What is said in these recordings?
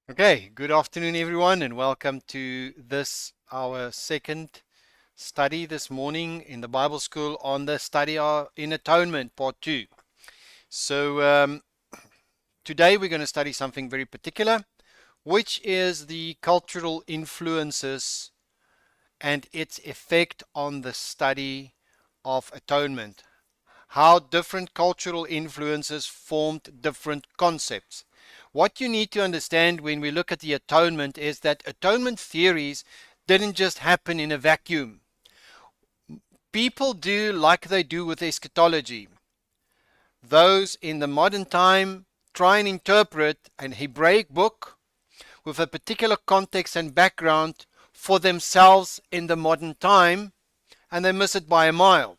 Okay, good afternoon, everyone, and welcome to our second study this morning in the Bible School on the study in Atonement, part 2. So, today we're going to study something very particular, which is the cultural influences and its effect on the study of atonement. How different cultural influences formed different concepts. What you need to understand when we look at the atonement is that atonement theories didn't just happen in a vacuum. People do like they do with eschatology. Those in the modern time try and interpret an Hebraic book with a particular context and background for themselves in the modern time, and they miss it by a mile.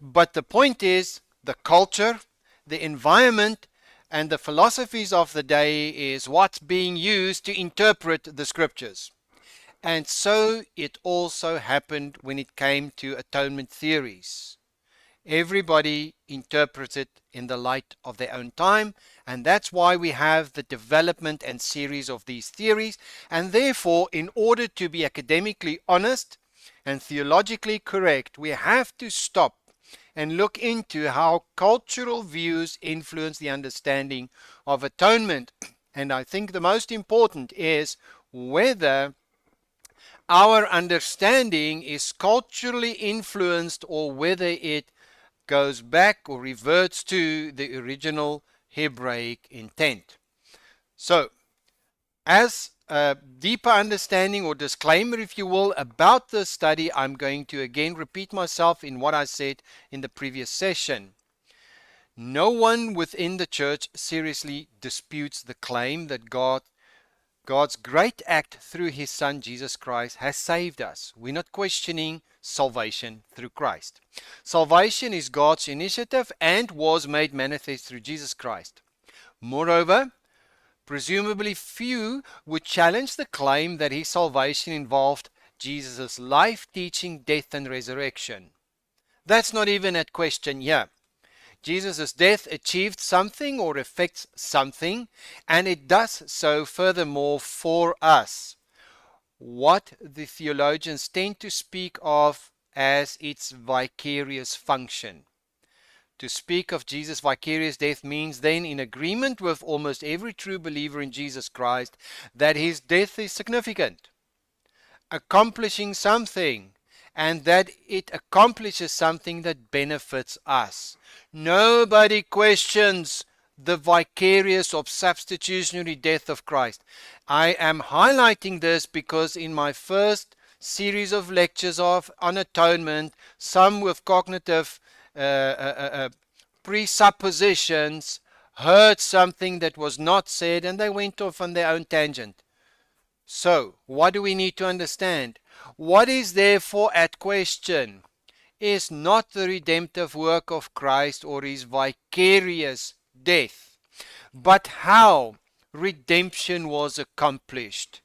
But the point is, the culture, the environment, and the philosophies of the day is what's being used to interpret the scriptures. And so it also happened when it came to atonement theories. Everybody interprets it in the light of their own time, and that's why we have the development and series of these theories. And therefore, in order to be academically honest and theologically correct, we have to stop and look into how cultural views influence the understanding of atonement. And I think the most important is whether our understanding is culturally influenced or whether it goes back or reverts to the original Hebraic intent. So, as a deeper understanding or disclaimer, if you will, about this study, I'm going to again repeat myself in what I said in the previous session. No one within the church seriously disputes the claim that God's great act through His Son Jesus Christ has saved us. We're not questioning salvation through Christ. Salvation is God's initiative and was made manifest through Jesus Christ. Moreover, presumably few would challenge the claim that his salvation involved Jesus' life, teaching, death, and resurrection. That's not even at question here. Jesus' death achieved something or affects something, and it does so furthermore for us. What the theologians tend to speak of as its vicarious function. To speak of Jesus' vicarious death means then, in agreement with almost every true believer in Jesus Christ, that his death is significant, accomplishing something, and that it accomplishes something that benefits us. Nobody questions the vicarious or substitutionary death of Christ. I am highlighting this because in my first series of lectures on atonement, some with cognitive presuppositions heard something that was not said and they went off on their own tangent. So, what do we need to understand? What is therefore at question is not the redemptive work of Christ or his vicarious death, but how redemption was accomplished.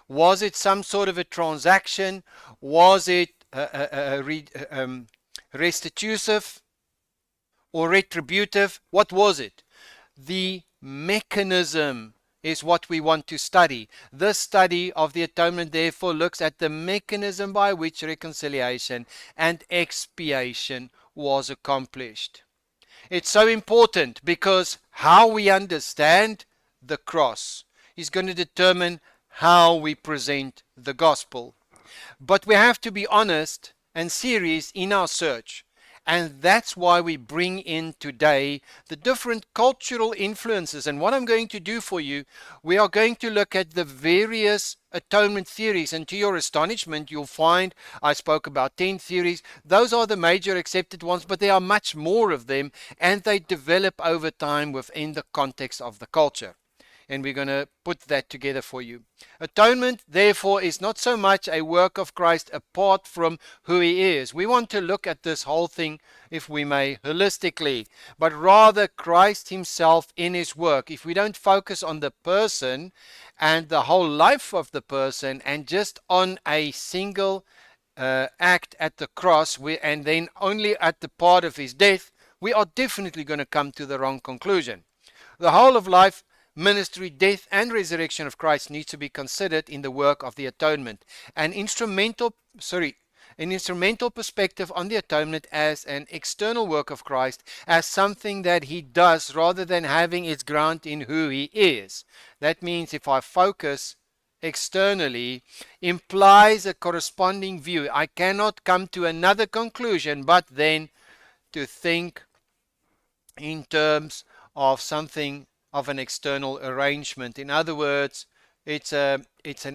Was it some sort of a transaction? Was it restitutive or retributive? What was it? The mechanism is what we want to study. This study of the atonement therefore looks at the mechanism by which reconciliation and expiation was accomplished. It's so important because how we understand the cross is going to determine how we present the gospel. But we have to be honest and serious in our search. And that's why we bring in today the different cultural influences. And what I'm going to do for you, we are going to look at the various atonement theories. And to your astonishment, you'll find I spoke about 10 theories. Those are the major accepted ones, but there are much more of them. And they develop over time within the context of the culture. And we're going to put that together for you. Atonement, therefore, is not so much a work of Christ apart from who he is. We want to look at this whole thing, if we may, holistically, but rather Christ himself in his work. If we don't focus on the person and the whole life of the person and just on a single act at the cross and then only at the part of his death, we are definitely going to come to the wrong conclusion. The whole of life ministry, death, and resurrection of Christ needs to be considered in the work of the atonement. An instrumental perspective on the atonement as an external work of Christ, as something that he does rather than having its ground in who he is. That means if I focus externally, implies a corresponding view. I cannot come to another conclusion but then to think in terms of something of an external arrangement. In other words, it's an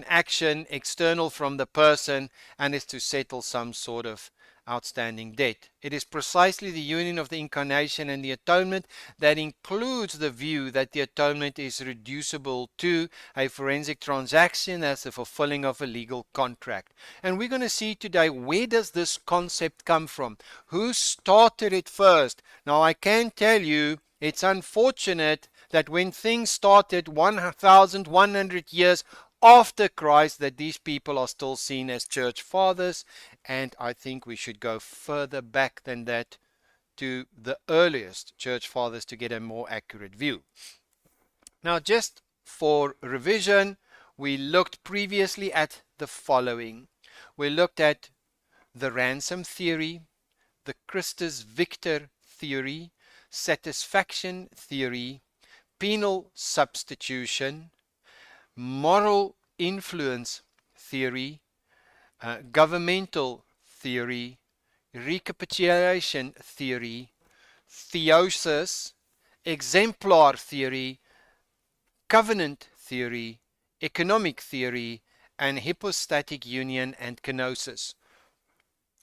action external from the person, and it's to settle some sort of outstanding debt. It is precisely the union of the incarnation and the atonement that includes the view that the atonement is reducible to a forensic transaction as the fulfilling of a legal contract. And we're going to see today, where does this concept come from? Who started it first? Now, I can tell you, it's unfortunate that when things started 1,100 years after Christ, that these people are still seen as church fathers, and I think we should go further back than that to the earliest church fathers to get a more accurate view. Now, just for revision, we looked previously at the following. We looked at the ransom theory, the Christus Victor theory, satisfaction theory, penal substitution, moral influence theory, governmental theory, recapitulation theory, theosis, exemplar theory, covenant theory, economic theory, and hypostatic union and kenosis.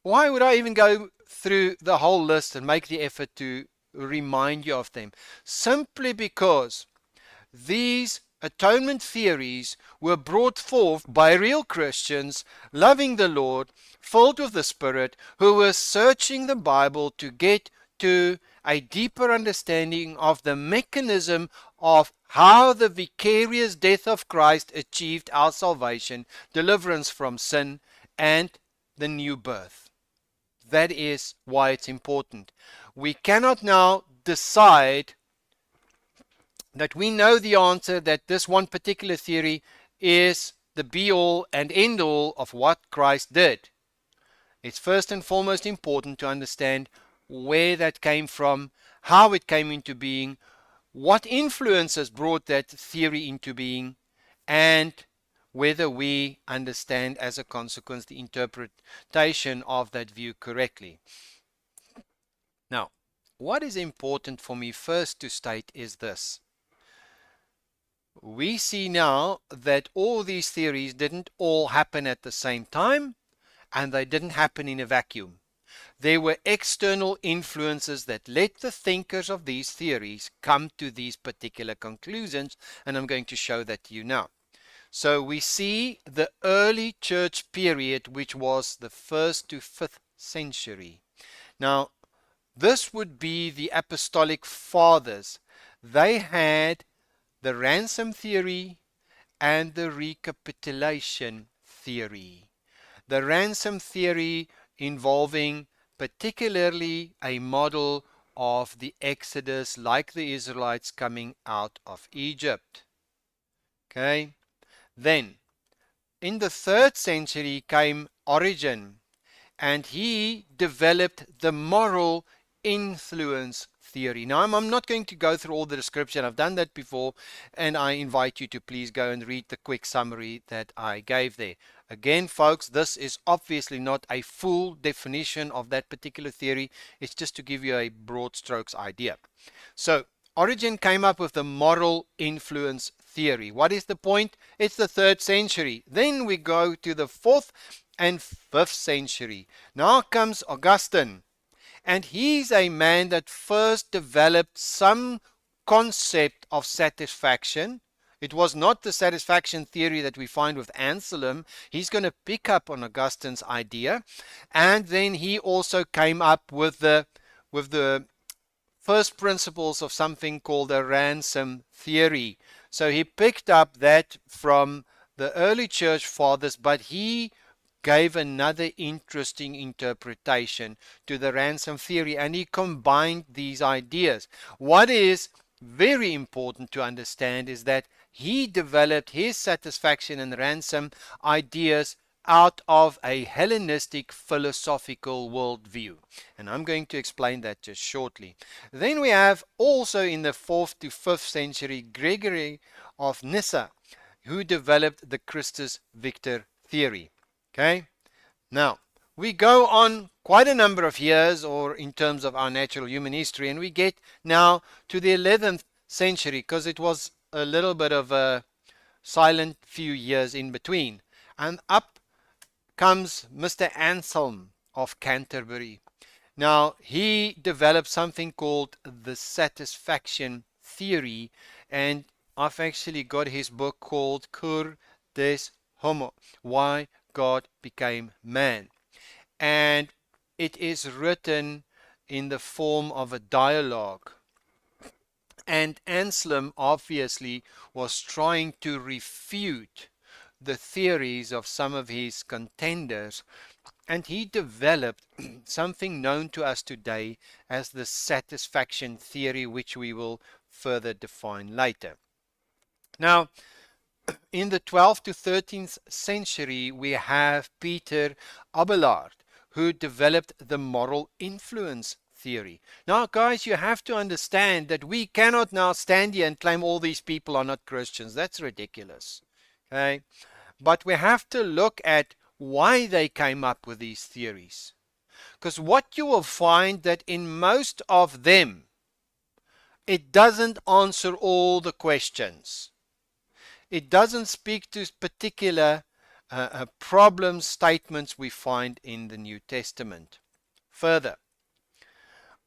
Why would I even go through the whole list and make the effort to remind you of them? Simply because these atonement theories were brought forth by real Christians loving the Lord, filled with the Spirit, who were searching the Bible to get to a deeper understanding of the mechanism of how the vicarious death of Christ achieved our salvation, deliverance from sin, and the new birth. That is why it's important. We cannot now decide that we know the answer, that this one particular theory is the be-all and end-all of what Christ did. It's first and foremost important to understand where that came from, how it came into being, what influences brought that theory into being, and whether we understand as a consequence the interpretation of that view correctly. Now, what is important for me first to state is this. We see now that all these theories didn't all happen at the same time, and they didn't happen in a vacuum. There were external influences that let the thinkers of these theories come to these particular conclusions, and I'm going to show that to you now. So we see the early church period, which was the 1st to 5th century. Now, this would be the apostolic fathers. They had the ransom theory and the recapitulation theory. The ransom theory involving particularly a model of the Exodus, like the Israelites coming out of Egypt. Okay. Then, in the 3rd century came Origen, and he developed the moral influence theory. Now, I'm not going to go through all the description. I've done that before, and I invite you to please go and read the quick summary that I gave there. Again, folks, this is obviously not a full definition of that particular theory. It's just to give you a broad strokes idea. So, Origen came up with the moral influence theory. What is the point? It's the 3rd century. Then we go to the 4th and 5th century. Now comes Augustine. And he's a man that first developed some concept of satisfaction. It was not the satisfaction theory that we find with Anselm. He's going to pick up on Augustine's idea. And then he also came up with the first principles of something called the ransom theory. So he picked up that from the early church fathers, but he gave another interesting interpretation to the ransom theory, and he combined these ideas. What is very important to understand is that he developed his satisfaction and ransom ideas out of a Hellenistic philosophical worldview. And I'm going to explain that just shortly. Then we have also in the 4th to 5th century Gregory of Nyssa, who developed the Christus Victor theory. Okay? Now, we go on quite a number of years, or in terms of our natural human history, and we get now to the 11th century, because it was a little bit of a silent few years in between. And up comes Mr. Anselm of Canterbury. Now, he developed something called the satisfaction theory, and I've actually got his book called Cur des Homo, Why God Became Man. And it is written in the form of a dialogue. And Anselm obviously was trying to refute the theories of some of his contenders, and he developed something known to us today as the satisfaction theory, which we will further define later. Now, in the 12th to 13th century, we have Peter Abelard, who developed the moral influence theory. Now, guys, you have to understand that we cannot now stand here and claim all these people are not Christians. That's ridiculous. Okay? But we have to look at why they came up with these theories. Because what you will find that in most of them, it doesn't answer all the questions. It doesn't speak to particular problem statements we find in the New Testament. Further,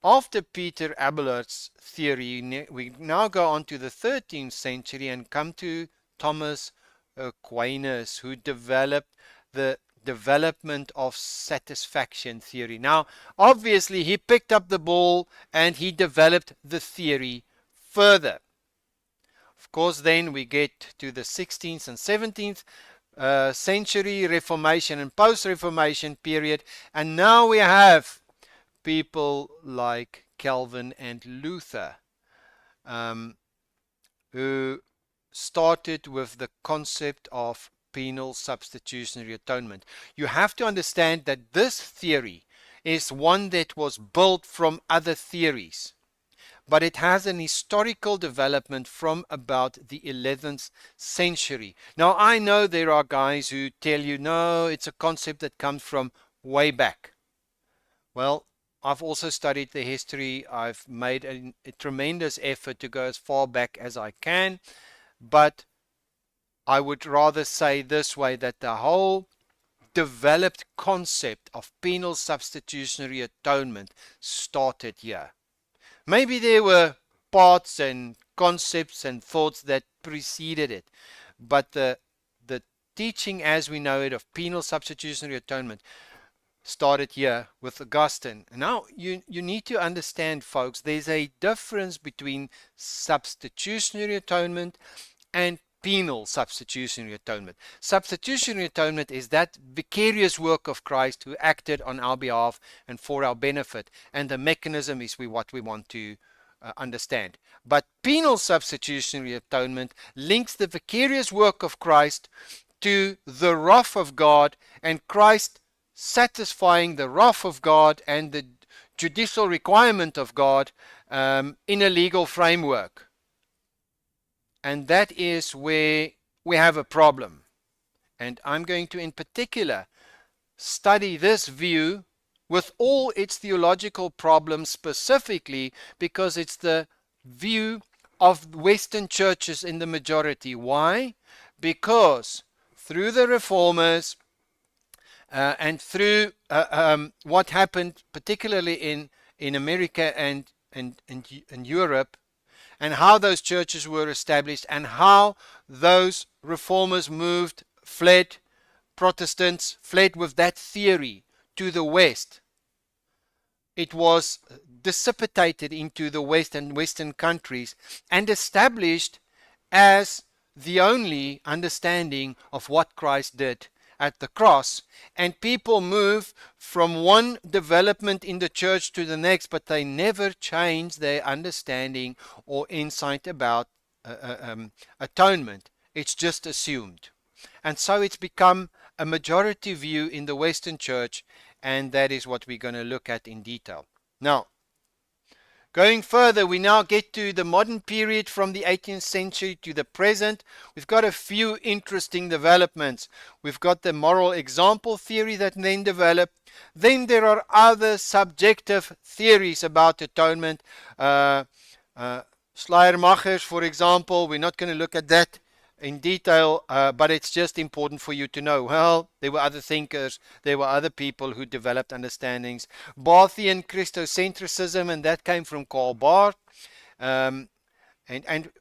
after Peter Abelard's theory, we now go on to the 13th century and come to Thomas Aquinas, who developed the development of satisfaction theory. Now, obviously, he picked up the ball and he developed the theory further. Of course, then we get to the 16th and 17th century Reformation and post-Reformation period, and now we have people like Calvin and Luther, who started with the concept of penal substitutionary atonement. You have to understand that this theory is one that was built from other theories, but it has an historical development from about the 11th century. Now, I know there are guys who tell you, no, it's a concept that comes from way back. Well, I've also studied the history. I've made a tremendous effort to go as far back as I can, but I would rather say this way, that the whole developed concept of penal substitutionary atonement started here. Maybe there were parts and concepts and thoughts that preceded it, but the teaching as we know it of penal substitutionary atonement started here with Augustine. Now, you need to understand, folks, there's a difference between substitutionary atonement and penal substitutionary atonement. Substitutionary atonement is that vicarious work of Christ who acted on our behalf and for our benefit, and the mechanism is what we want to understand. But penal substitutionary atonement links the vicarious work of Christ to the wrath of God, and Christ satisfying the wrath of God and the judicial requirement of God in a legal framework. And that is where we have a problem. And I'm going to, in particular, study this view with all its theological problems specifically because it's the view of Western churches in the majority. Why? Because through the reformers and through what happened particularly in America and Europe, and how those churches were established, and how those reformers fled, Protestants fled with that theory to the West. It was dissipated into the West and Western countries and established as the only understanding of what Christ did at the cross, and people move from one development in the church to the next, but they never change their understanding or insight about atonement. It's just assumed. And so it's become a majority view in the Western church, and that is what we're going to look at in detail. Now, going further, we now get to the modern period from the 18th century to the present. We've got a few interesting developments. We've got the moral example theory that then developed. Then there are other subjective theories about atonement. Schleiermachers, for example, we're not going to look at that in detail, but it's just important for you to know. Well, there were other thinkers, there were other people who developed understandings. Barthian Christocentrism, and that came from Karl Barth. And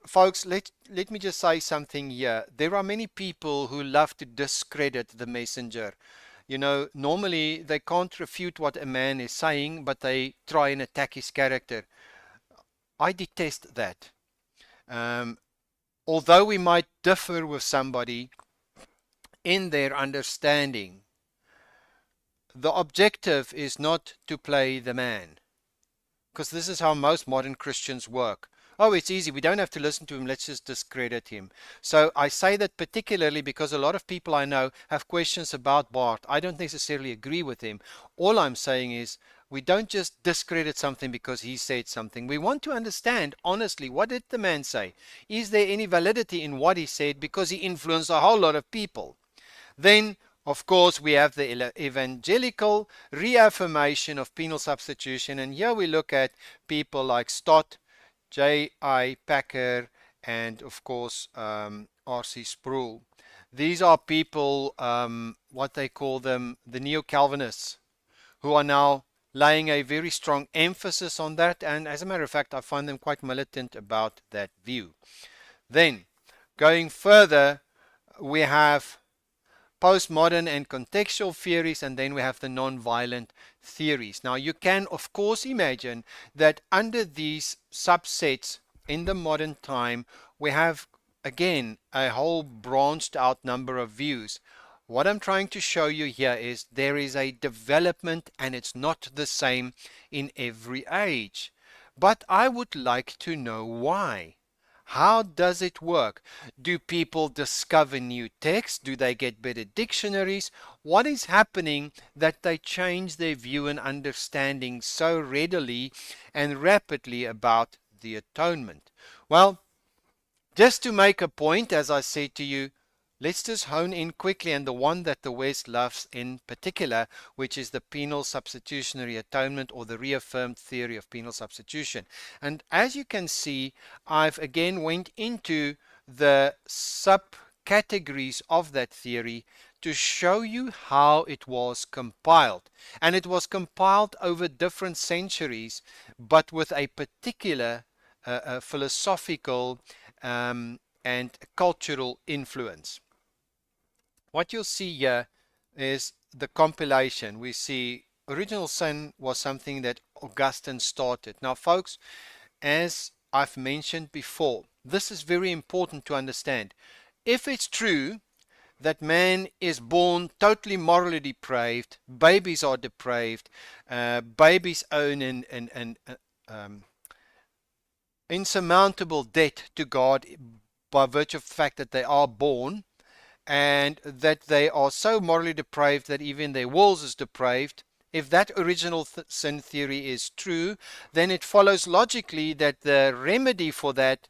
folks, let me just say something here. There are many people who love to discredit the messenger. You know, normally they can't refute what a man is saying, but they try and attack his character. I detest that. Although we might differ with somebody in their understanding, the objective is not to play the man. Because this is how most modern Christians work. Oh, it's easy. We don't have to listen to him. Let's just discredit him. So I say that particularly because a lot of people I know have questions about Barth. I don't necessarily agree with him. All I'm saying is we don't just discredit something because he said something. We want to understand, honestly, what did the man say? Is there any validity in what he said because he influenced a whole lot of people? Then, of course, we have the evangelical reaffirmation of penal substitution. And here we look at people like Stott, J.I. Packer, and of course R.C. Sproul. These are people, what they call them, the Neo-Calvinists, who are now laying a very strong emphasis on that, and as a matter of fact I find them quite militant about that view. Then, going further, we have postmodern and contextual theories, and then we have the non-violent theories. Now you can of course imagine that under these subsets in the modern time we have again a whole branched out number of views. What I'm trying to show you here is there is a development, and it's not the same in every age. But I would like to know why. How does it work? Do people discover new texts? Do they get better dictionaries? What is happening that they change their view and understanding so readily and rapidly about the atonement? Well, just to make a point, as I said to you, let's just hone in quickly on the one that the West loves in particular, which is the penal substitutionary atonement, or the reaffirmed theory of penal substitution. And as you can see, I've again went into the subcategories of that theory to show you how it was compiled. And it was compiled over different centuries, but with a particular philosophical and cultural influence. What you'll see here is the compilation. We see original sin was something that Augustine started. Now folks, as I've mentioned before, this is very important to understand. If it's true that man is born totally morally depraved, babies are depraved, babies own an insurmountable debt to God by virtue of the fact that they are born, and that they are so morally depraved that even their wills is depraved. If that original sin theory is true, then it follows logically that the remedy for that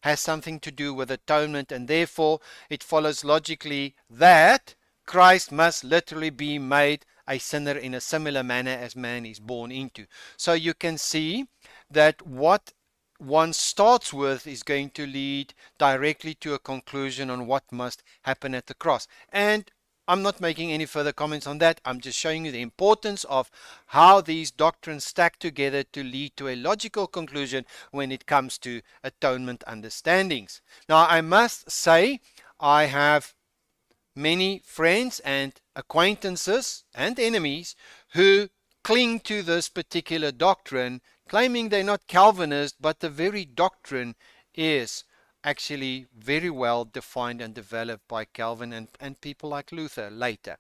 has something to do with atonement, and therefore it follows logically that Christ must literally be made a sinner in a similar manner as man is born into. So you can see that what one starts with is going to lead directly to a conclusion on what must happen at the cross. And I'm not making any further comments on that. I'm just showing you the importance of how these doctrines stack together to lead to a logical conclusion when it comes to atonement understandings. Now, I must say I have many friends and acquaintances and enemies who cling to this particular doctrine, claiming they're not Calvinist, but the very doctrine is actually very well defined and developed by Calvin and people like Luther later.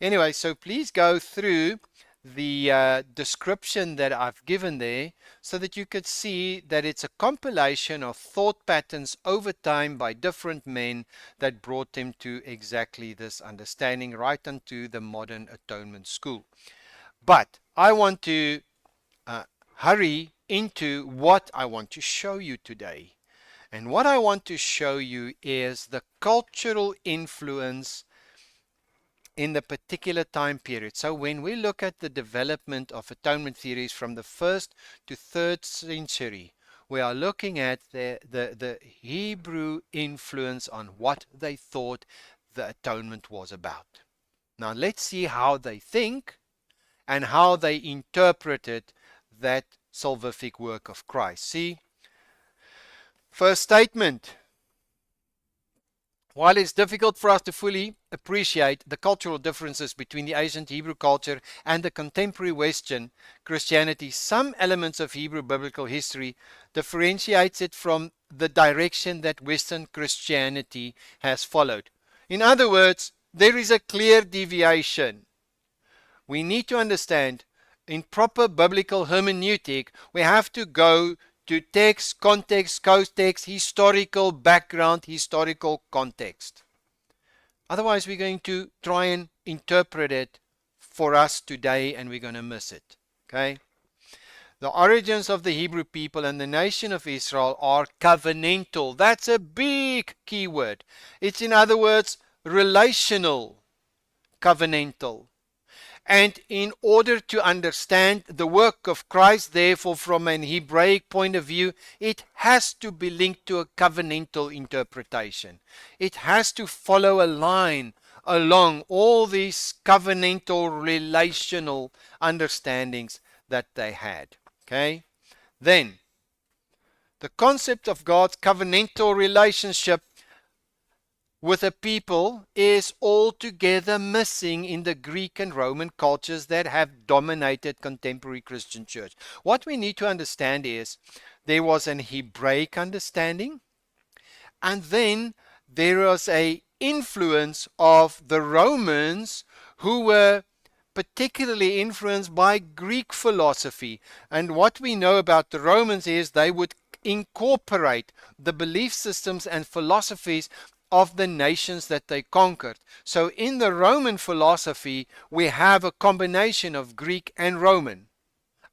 Anyway, so please go through the description that I've given there so that you could see that it's a compilation of thought patterns over time by different men that brought them to exactly this understanding right unto the modern atonement school. But I want to hurry into what I want to show you today. And what I want to show you is the cultural influence in the particular time period. So when we look at the development of atonement theories from the 1st to 3rd century, we are looking at the Hebrew influence on what they thought the atonement was about. Now let's see how they think and how they interpreted that salvific work of Christ. See, first statement. While it's difficult for us to fully appreciate the cultural differences between the ancient Hebrew culture and the contemporary Western Christianity, some elements of Hebrew biblical history differentiates it from the direction that Western Christianity has followed. In other words, there is a clear deviation. We need to understand, in proper biblical hermeneutic, we have to go to text, context, context, historical background, historical context. Otherwise, we're going to try and interpret it for us today and we're going to miss it. Okay? The origins of the Hebrew people and the nation of Israel are covenantal. That's a big keyword. It's, in other words, relational, covenantal. And in order to understand the work of Christ, therefore, from an Hebraic point of view, it has to be linked to a covenantal interpretation. It has to follow a line along all these covenantal relational understandings that they had. Okay? Then, the concept of God's covenantal relationship with a people is altogether missing in the Greek and Roman cultures that have dominated contemporary Christian church. What we need to understand is there was an Hebraic understanding, and then there was an influence of the Romans who were particularly influenced by Greek philosophy. And what we know about the Romans is they would incorporate the belief systems and philosophies of the nations that they conquered. So in the Roman philosophy, we have a combination of Greek and Roman,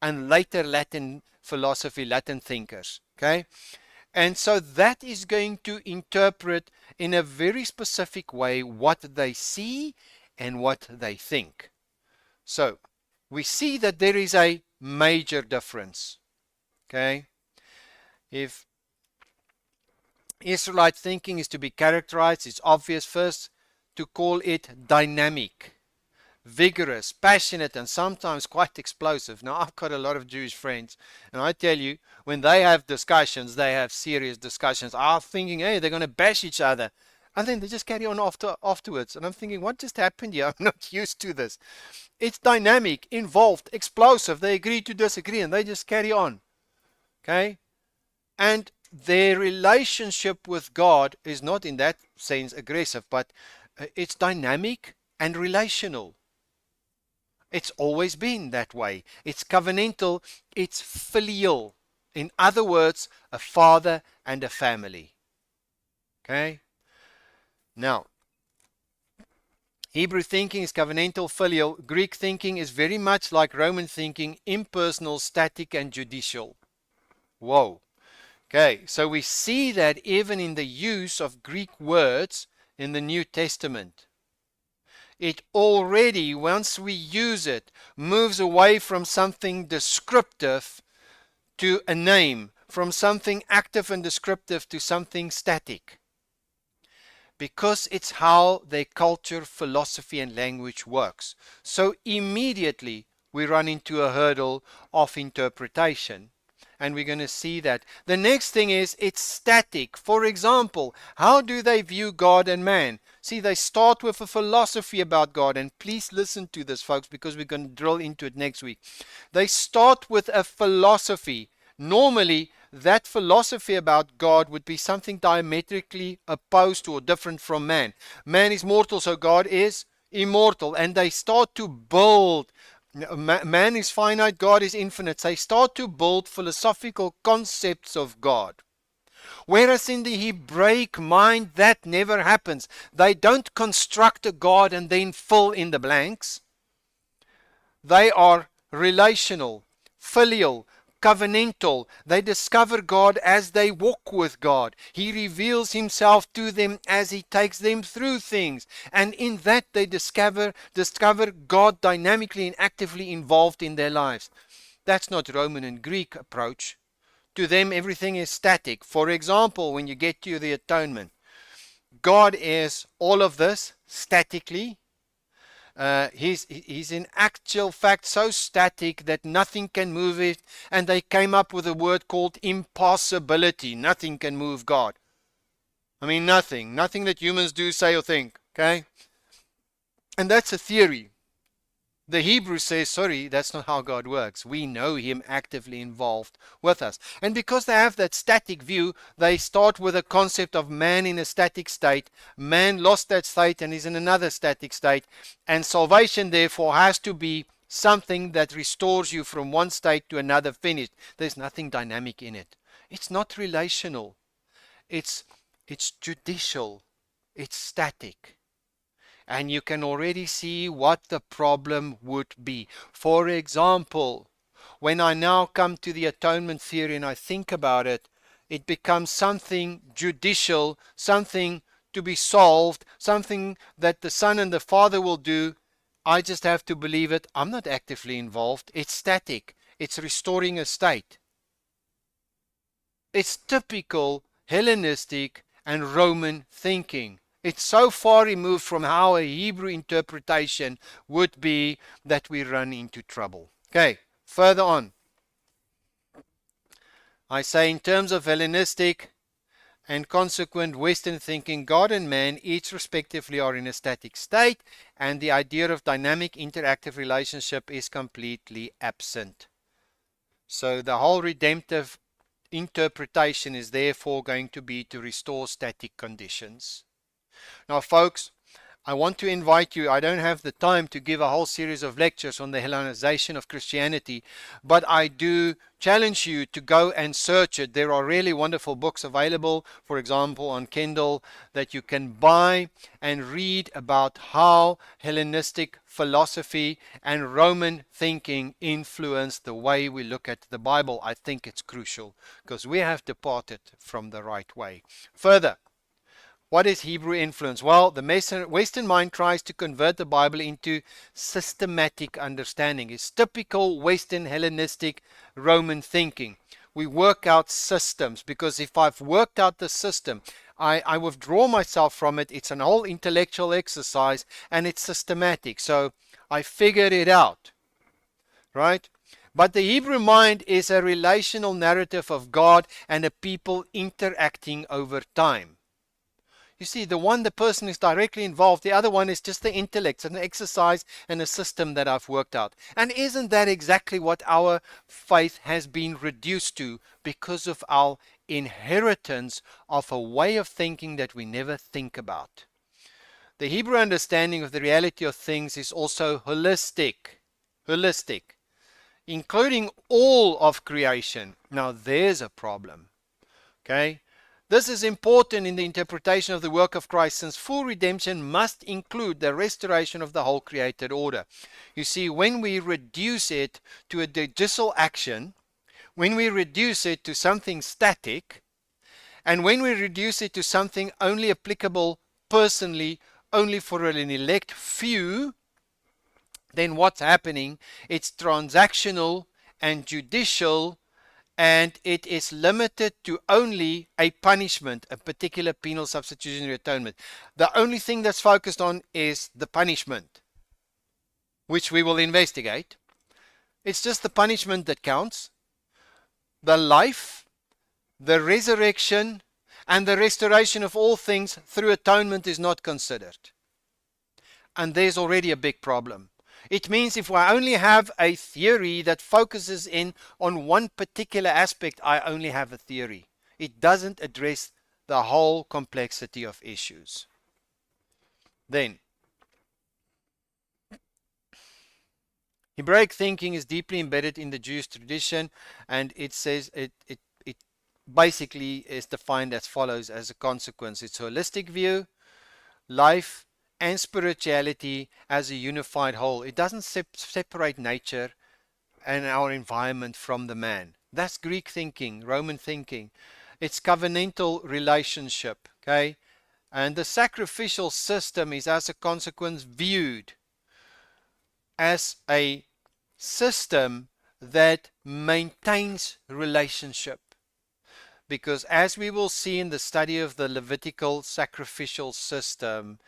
and later Latin philosophy, Latin thinkers. Okay? And so that is going to interpret in a very specific way what they see and what they think. So we see that there is a major difference. Okay? If Israelite thinking is to be characterized, it's obvious first to call it dynamic, vigorous, passionate, and sometimes quite explosive. Now, I've got a lot of Jewish friends, and I tell you, when they have discussions, they have serious discussions. I'm thinking, hey, they're going to bash each other. And then they just carry on afterwards. And I'm thinking, what just happened here? I'm not used to this. It's dynamic, involved, explosive. They agree to disagree, and they just carry on. Okay? And their relationship with God is not in that sense aggressive, but it's dynamic and relational. It's always been that way. It's covenantal, it's filial. In other words, a father and a family. Okay? Now, Hebrew thinking is covenantal, filial. Greek thinking is very much like Roman thinking, impersonal, static, and judicial. Whoa. Okay, so we see that even in the use of Greek words in the New Testament. It already, once we use it, moves away from something descriptive to a name, from something active and descriptive to something static. Because it's how their culture, philosophy, and language works. So immediately we run into a hurdle of interpretation. And we're going to see that. The next thing is it's static. For example, how do they view God and man? See, they start with a philosophy about God. And please listen to this, folks, because we're going to drill into it next week. They start with a philosophy. Normally, that philosophy about God would be something diametrically opposed to or different from man. Man is mortal, so God is immortal. And they start to build, man is finite, God is infinite. They start to build philosophical concepts of God. Whereas in the Hebraic mind, that never happens. They don't construct a God and then fill in the blanks. They are relational, filial, covenantal. They discover God as they walk with God. He reveals himself to them as he takes them through things. And in that they discover God dynamically and actively involved in their lives. That's not Roman and Greek approach. To them, everything is static. For example, when you get to the atonement, God is all of this statically. He's in actual fact so static that nothing can move it, and they came up with a word called impossibility. Nothing can move God. I mean, nothing that humans do, say, or think. Okay, and that's a theory. The Hebrew says, sorry, that's not how God works. We know him actively involved with us. And because they have that static view, they start with a concept of man in a static state. Man lost that state and is in another static state. And salvation, therefore, has to be something that restores you from one state to another finished. There's nothing dynamic in it. It's not relational. It's judicial. It's static. And you can already see what the problem would be. For example, when I now come to the atonement theory and I think about it, it becomes something judicial, something to be solved, something that the Son and the Father will do. I just have to believe it. I'm not actively involved. It's static. It's restoring a state. It's typical Hellenistic and Roman thinking. It's so far removed from how a Hebrew interpretation would be that we run into trouble. Okay, further on. I say in terms of Hellenistic and consequent Western thinking, God and man each respectively are in a static state, and the idea of dynamic interactive relationship is completely absent. So the whole redemptive interpretation is therefore going to be to restore static conditions. Now, folks, I want to invite you. I don't have the time to give a whole series of lectures on the Hellenization of Christianity, but I do challenge you to go and search it. There are really wonderful books available, for example, on Kindle, that you can buy and read about how Hellenistic philosophy and Roman thinking influenced the way we look at the Bible. I think it's crucial because we have departed from the right way. Further, what is Hebrew influence? Well, the Western mind tries to convert the Bible into systematic understanding. It's typical Western Hellenistic Roman thinking. We work out systems because if I've worked out the system, I withdraw myself from it. It's an whole intellectual exercise and it's systematic. So I figured it out, right? But the Hebrew mind is a relational narrative of God and a people interacting over time. You see, the person is directly involved. The other one is just the intellect, an exercise and a system that I've worked out. And isn't that exactly what our faith has been reduced to because of our inheritance of a way of thinking that we never think about? The Hebrew understanding of the reality of things is also holistic, including all of creation. Now, there's a problem, okay? This is important in the interpretation of the work of Christ, since full redemption must include the restoration of the whole created order. You see, when we reduce it to a judicial action, when we reduce it to something static, and when we reduce it to something only applicable personally, only for an elect few, then what's happening? It's transactional and judicial, and it is limited to only a punishment, a particular penal substitutionary atonement. The only thing that's focused on is the punishment, which we will investigate. It's just the punishment that counts. The life, the resurrection, and the restoration of all things through atonement is not considered. And there's already a big problem. It means if I only have a theory that focuses in on one particular aspect, I only have a theory. It doesn't address the whole complexity of issues. Then, Hebraic thinking is deeply embedded in the Jewish tradition, and it says it basically is defined as follows as a consequence. It's a holistic view, life and spirituality as a unified whole. It doesn't separate nature and our environment from the man. That's Greek thinking, Roman thinking. It's covenantal relationship, okay? And the sacrificial system is as a consequence viewed as a system that maintains relationship. Because as we will see in the study of the Levitical sacrificial system,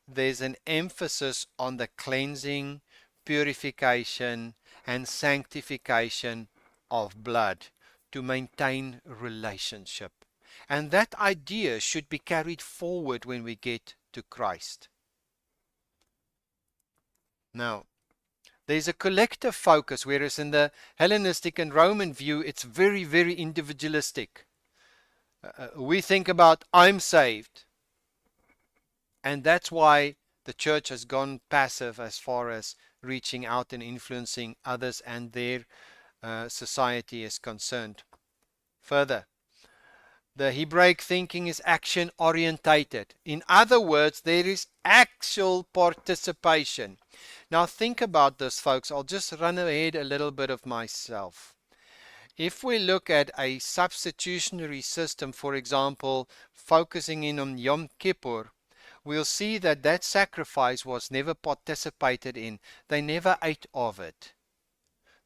there's an emphasis on the cleansing, purification, and sanctification of blood to maintain relationship. And that idea should be carried forward when we get to Christ. Now, there's a collective focus, whereas in the Hellenistic and Roman view, it's very, very individualistic. We think about, I'm saved. And that's why the church has gone passive as far as reaching out and influencing others and their society is concerned. Further, the Hebraic thinking is action orientated. In other words, there is actual participation. Now think about this, folks. I'll just run ahead a little bit of myself. If we look at a substitutionary system, for example, focusing in on Yom Kippur, we'll see that that sacrifice was never participated in. They never ate of it.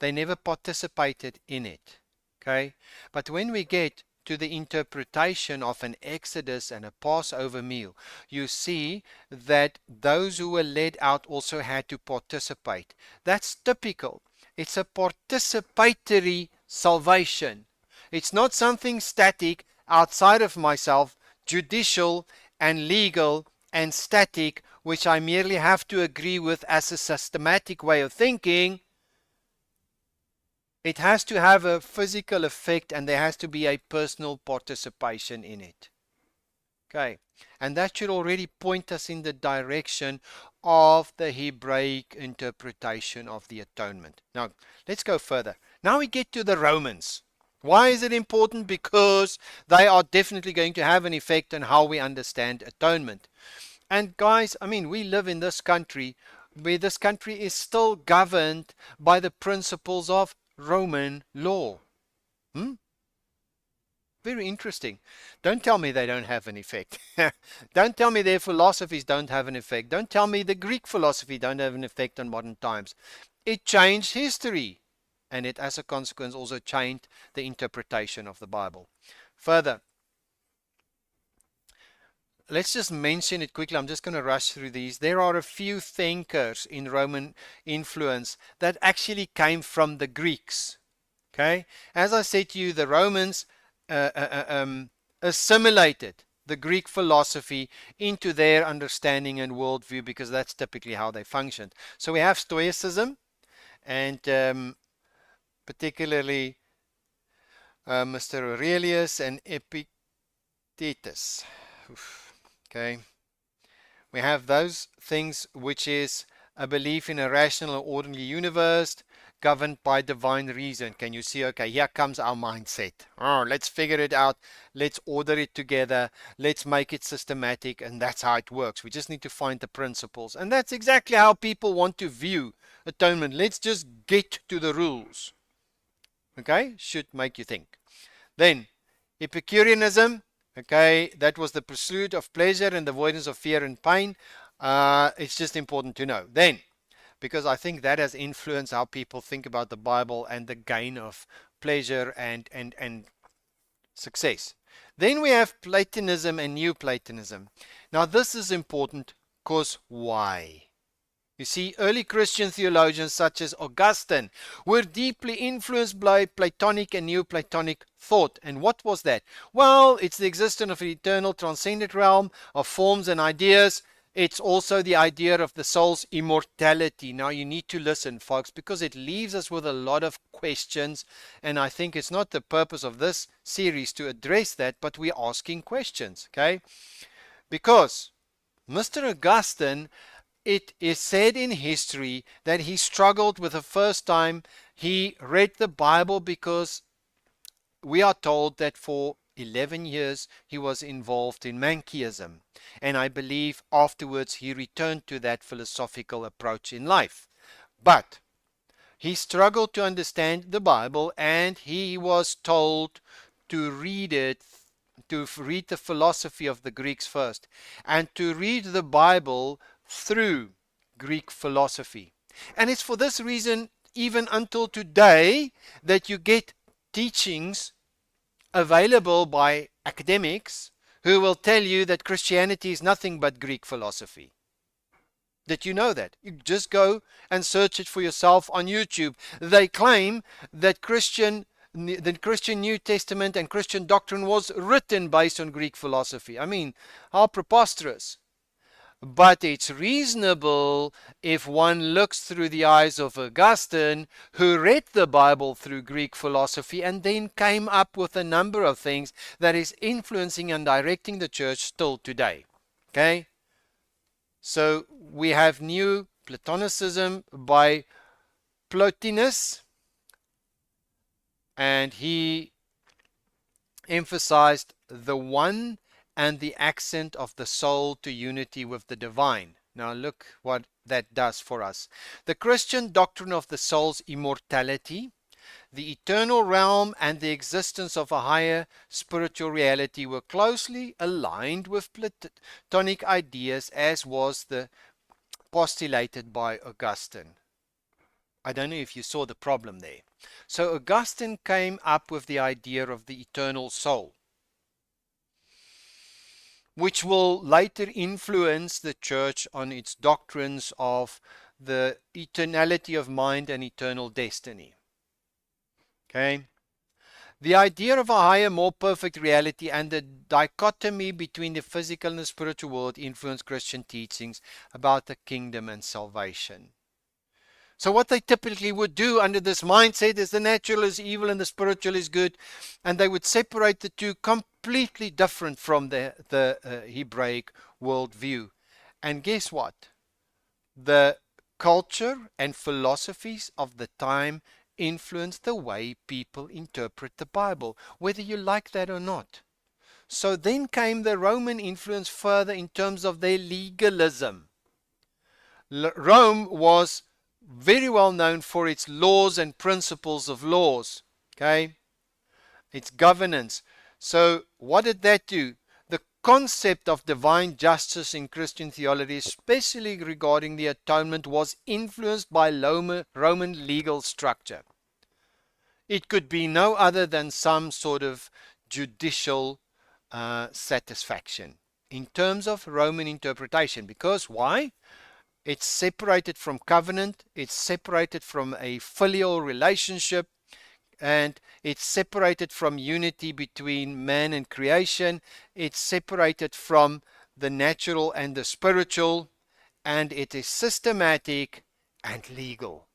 They never participated in it. Okay? But when we get to the interpretation of an Exodus and a Passover meal, you see that those who were led out also had to participate. That's typical. It's a participatory salvation. It's not something static outside of myself, judicial and legal and static, which I merely have to agree with as a systematic way of thinking. It has to have a physical effect and there has to be a personal participation in it. Okay, and that should already point us in the direction of the Hebraic interpretation of the atonement. Now, let's go further. Now we get to the Romans. Why is it important? Because they are definitely going to have an effect on how we understand atonement. And guys, I mean, we live in this country where this country is still governed by the principles of Roman law. Very interesting. Don't tell me they don't have an effect. Don't tell me their philosophies don't have an effect. Don't tell me the Greek philosophy don't have an effect on modern times. It changed history. And it, as a consequence, also changed the interpretation of the Bible. Further, let's just mention it quickly. I'm just going to rush through these. There are a few thinkers in Roman influence that actually came from the Greeks. Okay? As I said to you, the Romans assimilated the Greek philosophy into their understanding and worldview because that's typically how they functioned. So we have Stoicism and particularly Mr. Aurelius and Epictetus. Okay, we have those things which is a belief in a rational or orderly universe governed by divine reason. Can you see? Okay, here comes our mindset. Oh, let's figure it out. Let's order it together. Let's make it systematic, and that's how it works. We just need to find the principles, and that's exactly how people want to view atonement. Let's just get to the rules. Okay, should make you think. Then Epicureanism. Okay, that was the pursuit of pleasure and the avoidance of fear and pain. It's just important to know. Then, because I think that has influenced how people think about the Bible and the gain of pleasure and success. Then we have Platonism and New Platonism. Now this is important because why? You see, early Christian theologians such as Augustine were deeply influenced by Platonic and Neoplatonic thought. And what was that? Well, it's the existence of an eternal transcendent realm of forms and ideas. It's also the idea of the soul's immortality. Now you need to listen, folks, because it leaves us with a lot of questions, and I think it's not the purpose of this series to address that, but we're asking questions, okay? Because Mr. Augustine, it is said in history that he struggled with the first time he read the Bible, because we are told that for 11 years he was involved in Manichaeism, and I believe afterwards he returned to that philosophical approach in life. But he struggled to understand the Bible, and he was told to read it, to read the philosophy of the Greeks first, and to read the Bible through Greek philosophy. And it's for this reason, even until today, that you get teachings available by academics who will tell you that Christianity is nothing but Greek philosophy. Did you know that? You just go and search it for yourself on YouTube. They claim that the Christian New Testament and Christian doctrine was written based on Greek philosophy. I mean, how preposterous. But it's reasonable if one looks through the eyes of Augustine, who read the Bible through Greek philosophy and then came up with a number of things that is influencing and directing the church still today. Okay? So we have New Platonicism by Plotinus, and he emphasized the one and the accent of the soul to unity with the divine. Now look what that does for us. The Christian doctrine of the soul's immortality, the eternal realm, and the existence of a higher spiritual reality were closely aligned with Platonic ideas, as was the postulated by Augustine. I don't know if you saw the problem there. So Augustine came up with the idea of the eternal soul, which will later influence the church on its doctrines of the eternality of mind and eternal destiny. Okay? The idea of a higher, more perfect reality and the dichotomy between the physical and the spiritual world influenced Christian teachings about the kingdom and salvation. So what they typically would do under this mindset is the natural is evil and the spiritual is good, and they would separate the two, completely different from the Hebraic worldview. And guess what? The culture and philosophies of the time influence the way people interpret the Bible, whether you like that or not. So then came the Roman influence further in terms of their legalism. Rome was very well known for its laws and principles of laws, okay? Its governance. So what did that do? The concept of divine justice in Christian theology, especially regarding the atonement, was influenced by Roman legal structure. It could be no other than some sort of judicial satisfaction in terms of Roman interpretation. Because why? It's separated from covenant, it's separated from a filial relationship, and it's separated from unity between man and creation. It's separated from the natural and the spiritual, and it is systematic and legal.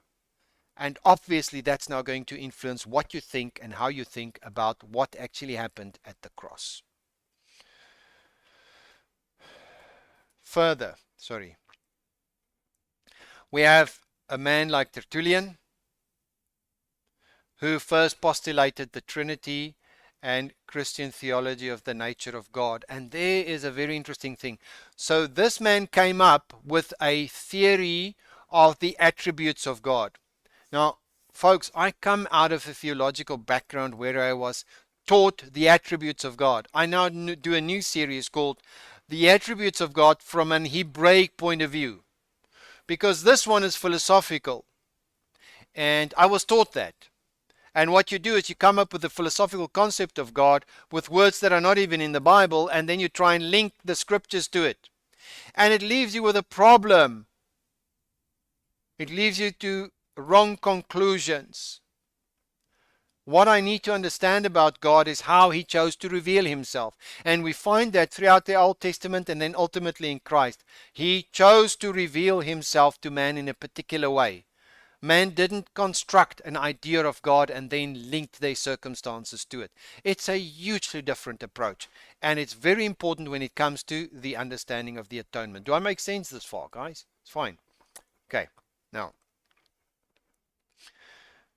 And obviously that's now going to influence what you think and how you think about what actually happened at the cross. Further, we have a man like Tertullian, who first postulated the Trinity and Christian theology of the nature of God. And there is a very interesting thing. So this man came up with a theory of the attributes of God. Now, folks, I come out of a theological background where I was taught the attributes of God. I now do a new series called The Attributes of God from an Hebraic Point of View, because this one is philosophical, and I was taught that. And what you do is you come up with a philosophical concept of God with words that are not even in the Bible, and then you try and link the scriptures to it. And it leaves you with a problem. It leaves you to wrong conclusions. What I need to understand about God is how He chose to reveal Himself. And we find that throughout the Old Testament and then ultimately in Christ. He chose to reveal Himself to man in a particular way. Man didn't construct an idea of God and then linked their circumstances to it. It's a hugely different approach. And it's very important when it comes to the understanding of the atonement. Do I make sense this far, guys? It's fine. Okay. Now,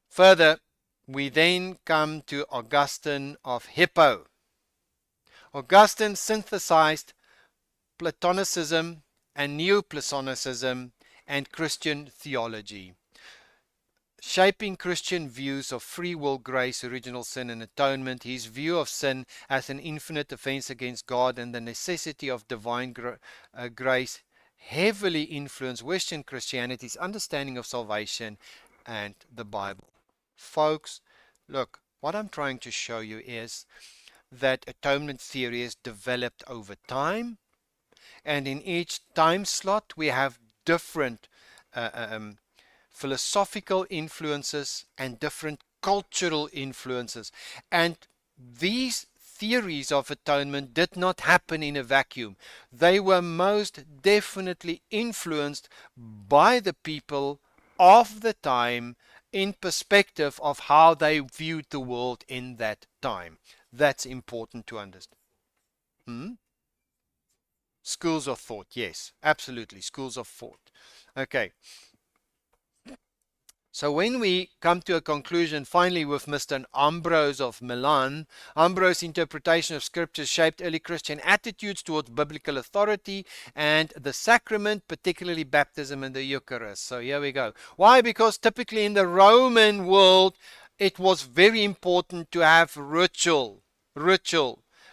further, we then come to Augustine of Hippo. Augustine synthesized Platonicism and Neoplatonicism and Christian theology, shaping Christian views of free will, grace, original sin, and atonement. His view of sin as an infinite offense against God and the necessity of divine grace heavily influenced Western Christianity's understanding of salvation and the Bible. Folks, look, what I'm trying to show you is that atonement theory is developed over time, and in each time slot we have different philosophical influences and different cultural influences. And these theories of atonement did not happen in a vacuum. They were most definitely influenced by the people of the time in perspective of how they viewed the world in that time. That's important to understand. Schools of thought, yes, absolutely, schools of thought. Okay. So when we come to a conclusion finally with Mr. Ambrose of Milan, Ambrose's interpretation of scripture shaped early Christian attitudes towards biblical authority and the sacrament, particularly baptism and the Eucharist. So here we go. Why? Because typically in the Roman world, it was very important to have ritual.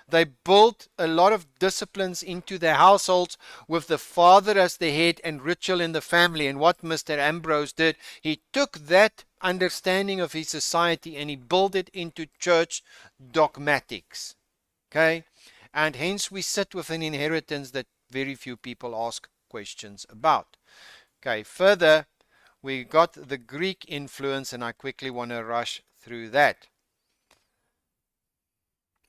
They built a lot of disciplines into their households with the father as the head and ritual in the family. And what Mr. Ambrose did, he took that understanding of his society and he built it into church dogmatics. Okay? And hence we sit with an inheritance that very few people ask questions about. Okay, further, we got the Greek influence, and I quickly want to rush through that.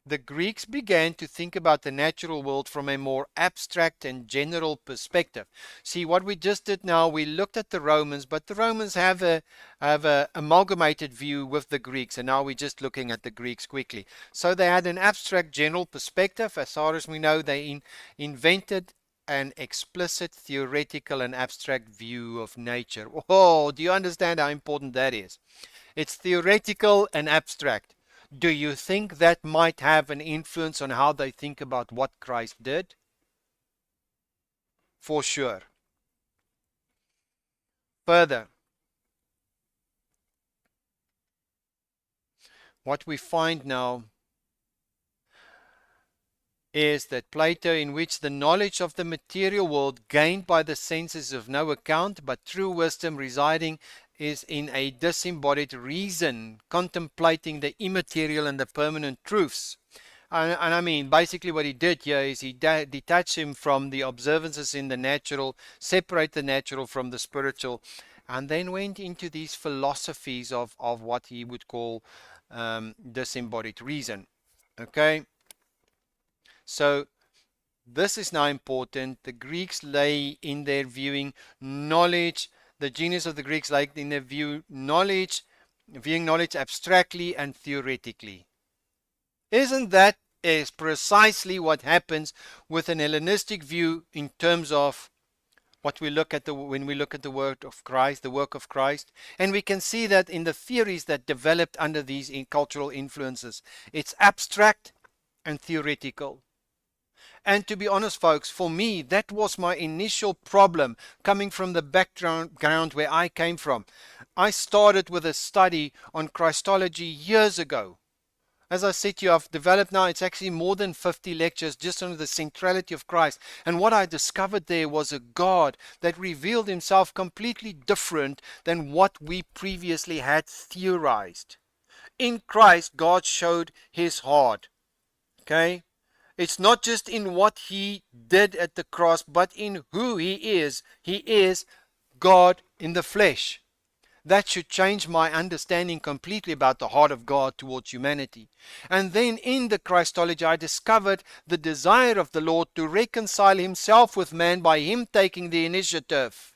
The Greeks began to think about the natural world from a more abstract and general perspective. See, what we just did now, we looked at the Romans, but the Romans have a amalgamated view with the Greeks, and now we're just looking at the Greeks quickly. So they had an abstract general perspective. As far as we know, they invented an explicit theoretical and abstract view of nature. Oh, do you understand how important that is? It's theoretical and abstract. Do you think that might have an influence on how they think about what Christ did? For sure. Further, what we find now is that Plato, in which the knowledge of the material world gained by the senses of no account, but true wisdom residing is in a disembodied reason, contemplating the immaterial and the permanent truths. And I mean, basically what he did here is he detached him from the observances in the natural, separate the natural from the spiritual, and then went into these philosophies of what he would call disembodied reason. Okay? So this is now important. The Greeks lay in their viewing knowledge. The genius of the Greeks lay in their viewing knowledge abstractly and theoretically. Isn't that is precisely what happens with an Hellenistic view in terms of what we look at when we look at the word of Christ, the work of Christ? And we can see that in the theories that developed under these cultural influences. It's abstract and theoretical. And to be honest, folks, for me, that was my initial problem coming from the background where I came from. I started with a study on Christology years ago. As I said to you, I've developed now, it's actually more than 50 lectures just on the centrality of Christ. And what I discovered there was a God that revealed himself completely different than what we previously had theorized. In Christ, God showed his heart. Okay? It's not just in what he did at the cross, but in who he is. He is God in the flesh. That should change my understanding completely about the heart of God towards humanity. And then in the Christology, I discovered the desire of the Lord to reconcile himself with man by him taking the initiative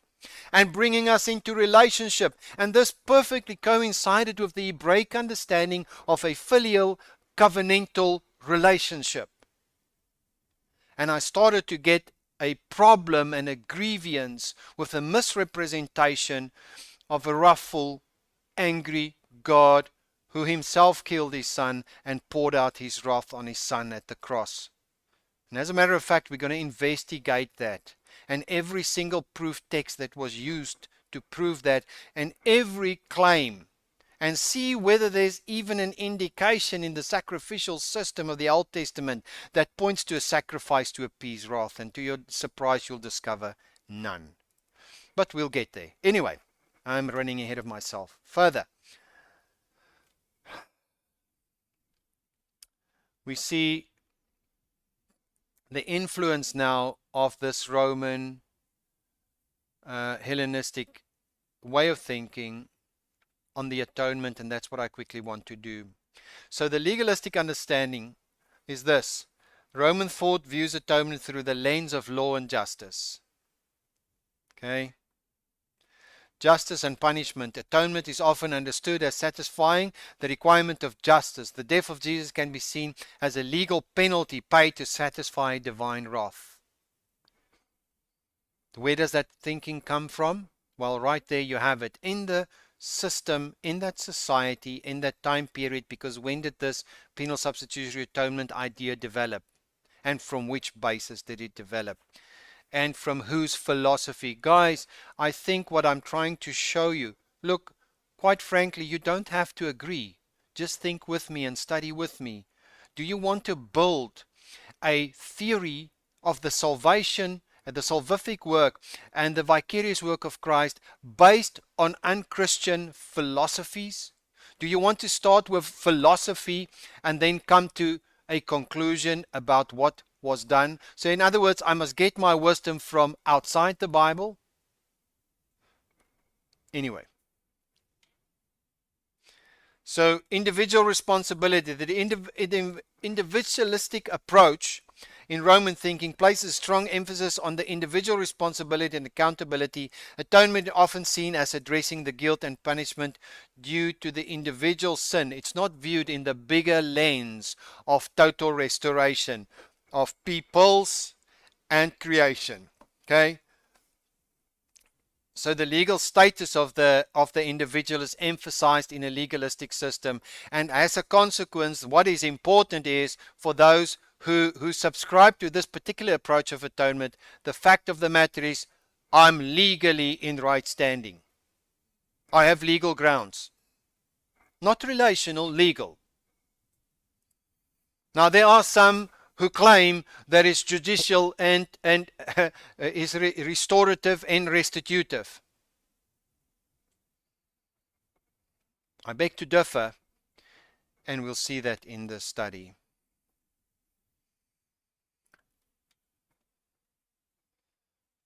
and bringing us into relationship. And this perfectly coincided with the Hebraic understanding of a filial covenantal relationship. And I started to get a problem and a grievance with a misrepresentation of a wrathful, angry God who himself killed his son and poured out his wrath on his son at the cross. And as a matter of fact, we're going to investigate that. And every single proof text that was used to prove that, and every claim, and see whether there's even an indication in the sacrificial system of the Old Testament that points to a sacrifice to appease wrath. And to your surprise, you'll discover none. But we'll get there. Anyway, I'm running ahead of myself. Further, we see the influence now of this Roman Hellenistic way of thinking on the atonement, and that's what I quickly want to do. So the legalistic understanding is this: Roman thought views atonement through the lens of law and justice. Okay? Justice and punishment. Atonement is often understood as satisfying the requirement of justice. The death of Jesus can be seen as a legal penalty paid to satisfy divine wrath. Where does that thinking come from? Well, right there you have it. In the system, in that society, in that time period, because when did this penal substitutionary atonement idea develop? And from which basis did it develop? And from whose philosophy? Guys, I think what I'm trying to show you, look, quite frankly, you don't have to agree. Just think with me and study with me. Do you want to build a theory of the salvation, the salvific work, and the vicarious work of Christ based on unchristian philosophies? Do you want to start with philosophy and then come to a conclusion about what was done? So in other words, I must get my wisdom from outside the Bible? Anyway. So individual responsibility, the individualistic approach in Roman thinking places strong emphasis on the individual responsibility and accountability. Atonement is often seen as addressing the guilt and punishment due to the individual sin. It's not viewed in the bigger lens of total restoration of peoples and creation. Okay? So the legal status of the individual is emphasized in a legalistic system, and as a consequence, what is important is for those who subscribe to this particular approach of atonement, the fact of the matter is, I'm legally in right standing. I have legal grounds. Not relational, legal. Now there are some who claim that it's judicial and is restorative and restitutive. I beg to differ, and we'll see that in the study.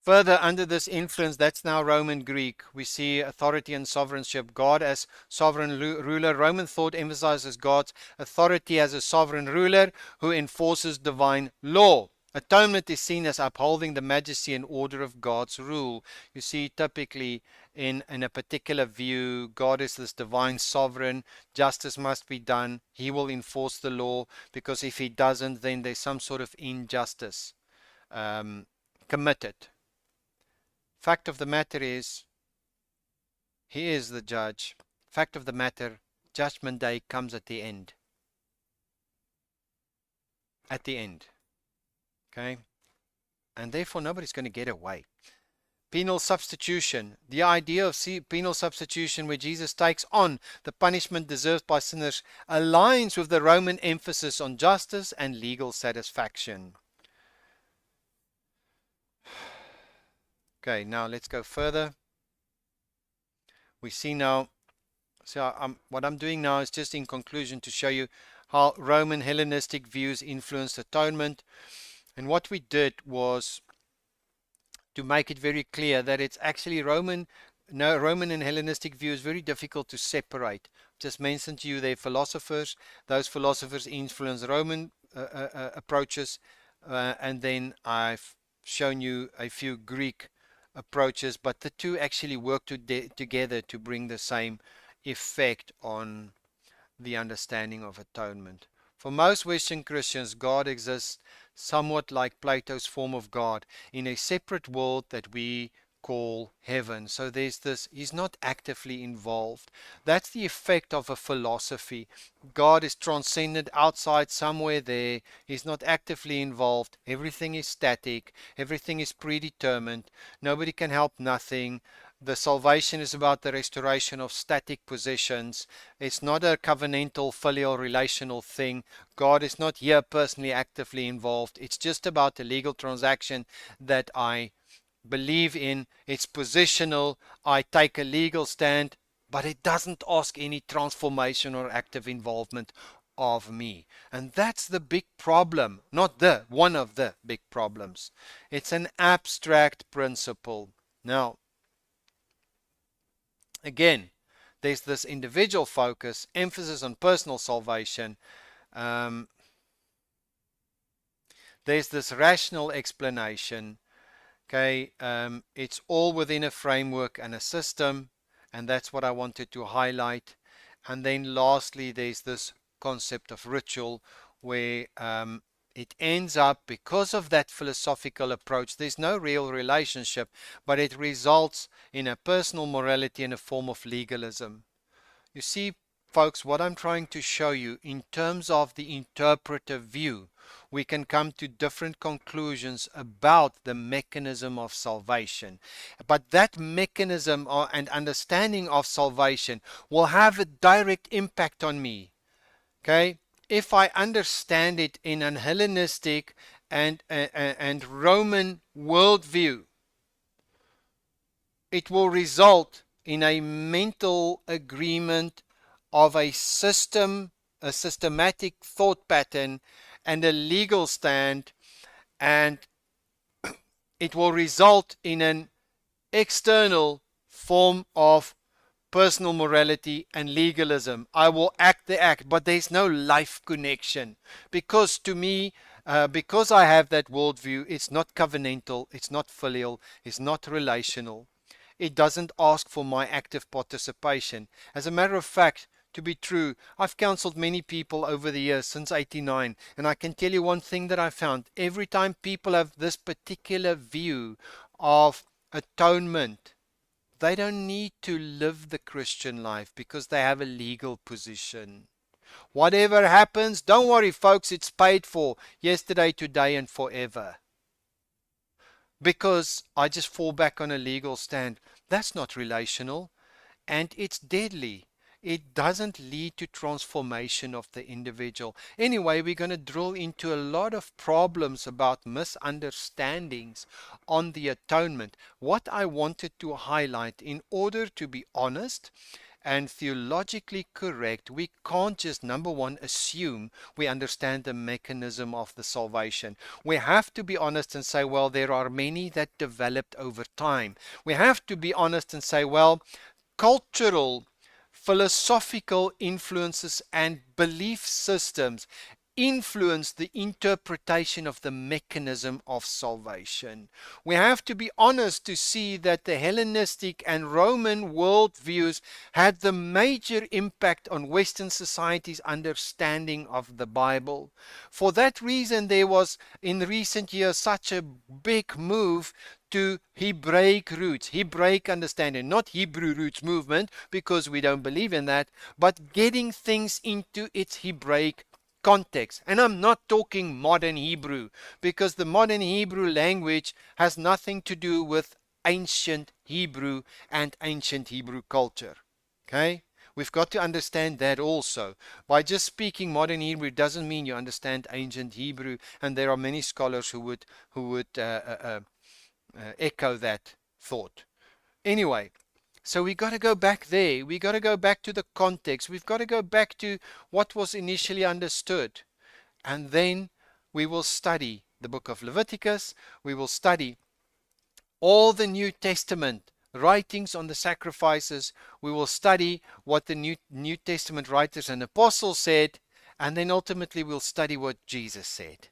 Further, under this influence, that's now Roman Greek, we see authority and sovereignship. God as sovereign ruler. Roman thought emphasizes God's authority as a sovereign ruler who enforces divine law. Atonement is seen as upholding the majesty and order of God's rule. You see, typically in a particular view, God is this divine sovereign. Justice must be done. He will enforce the law, because if he doesn't, then there's some sort of injustice committed. Fact of the matter is, he is the judge. Fact of the matter, judgment day comes at the end. At the end. Okay? And therefore nobody's going to get away. Penal substitution. The idea of penal substitution, where Jesus takes on the punishment deserved by sinners, aligns with the Roman emphasis on justice and legal satisfaction. Okay, now let's go further. We see now, so what I'm doing now is just in conclusion to show you how Roman Hellenistic views influenced atonement. And what we did was to make it very clear that it's actually Roman no, Roman and Hellenistic view is very difficult to separate. Just mentioned to you they're philosophers. Those philosophers influence Roman approaches, and then I've shown you a few Greek approaches, but the two actually work together to bring the same effect on the understanding of atonement. For most Western Christians, God exists somewhat like Plato's form of God in a separate world that we call heaven. So there's this, he's not actively involved. That's the effect of a philosophy. God is transcendent outside somewhere there. He's not actively involved. Everything is static. Everything is predetermined. Nobody can help nothing. The salvation is about the restoration of static positions. It's not a covenantal, filial, relational thing. God is not here personally actively involved. It's just about a legal transaction that I believe in. It's positional. I take a legal stand, but it doesn't ask any transformation or active involvement of me. And that's the big problem. Not one of the big problems. It's an abstract principle. Now, again, there's this individual focus, emphasis on personal salvation. There's this rational explanation. Okay, it's all within a framework and a system, and that's what I wanted to highlight. And then lastly, there's this concept of ritual, where it ends up, because of that philosophical approach, there's no real relationship, but it results in a personal morality and a form of legalism. You see, folks, what I'm trying to show you in terms of the interpretive view, we can come to different conclusions about the mechanism of salvation. But that mechanism and understanding of salvation will have a direct impact on me. Okay? If I understand it in an Hellenistic and Roman worldview, it will result in a mental agreement of a system, a systematic thought pattern, and a legal stand, and it will result in an external form of personal morality and legalism. I will act the act, but there's no life connection. Because to me, because I have that worldview, it's not covenantal, it's not filial, it's not relational. It doesn't ask for my active participation. As a matter of fact, to be true, I've counseled many people over the years since '89, and I can tell you one thing that I found. Every time people have this particular view of atonement, they don't need to live the Christian life because they have a legal position. Whatever happens, don't worry, folks, it's paid for yesterday, today, and forever. Because I just fall back on a legal stand. That's not relational, and it's deadly. It doesn't lead to transformation of the individual. Anyway, we're going to drill into a lot of problems about misunderstandings on the atonement. What I wanted to highlight, in order to be honest and theologically correct, we can't just, number one, assume we understand the mechanism of the salvation. We have to be honest and say, well, there are many that developed over time. We have to be honest and say, well, cultural, philosophical influences and belief systems influence the interpretation of the mechanism of salvation. We have to be honest to see that the Hellenistic and Roman worldviews had the major impact on Western society's understanding of the Bible. For that reason, there was in recent years such a big move to Hebraic roots, Hebraic understanding, not Hebrew roots movement, because we don't believe in that, but getting things into its Hebraic context. And I'm not talking modern Hebrew, because the modern Hebrew language has nothing to do with ancient Hebrew and ancient Hebrew culture. Okay? We've got to understand that also. By just speaking modern Hebrew doesn't mean you understand ancient Hebrew, and there are many scholars who would echo that thought. Anyway, so we got to go back there. We got to go back to the context. We've got to go back to what was initially understood. And then we will study the book of Leviticus. We will study all the New Testament writings on the sacrifices. We will study what the New Testament writers and apostles said, and then ultimately we'll study what Jesus said.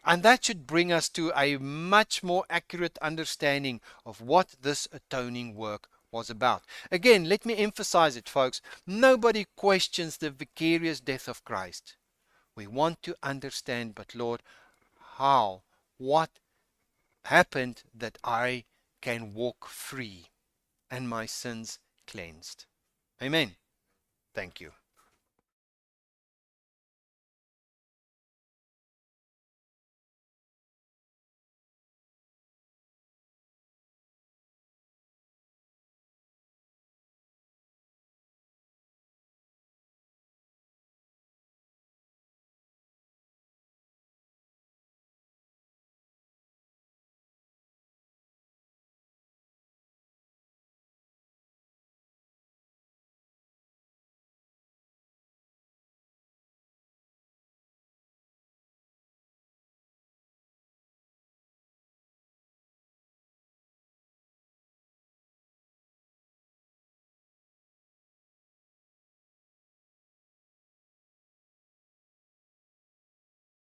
And that should bring us to a much more accurate understanding of what this atoning work was about. Again, let me emphasize it, folks. Nobody questions the vicarious death of Christ. We want to understand, but Lord, how, what happened that I can walk free and my sins cleansed. Amen. Thank you.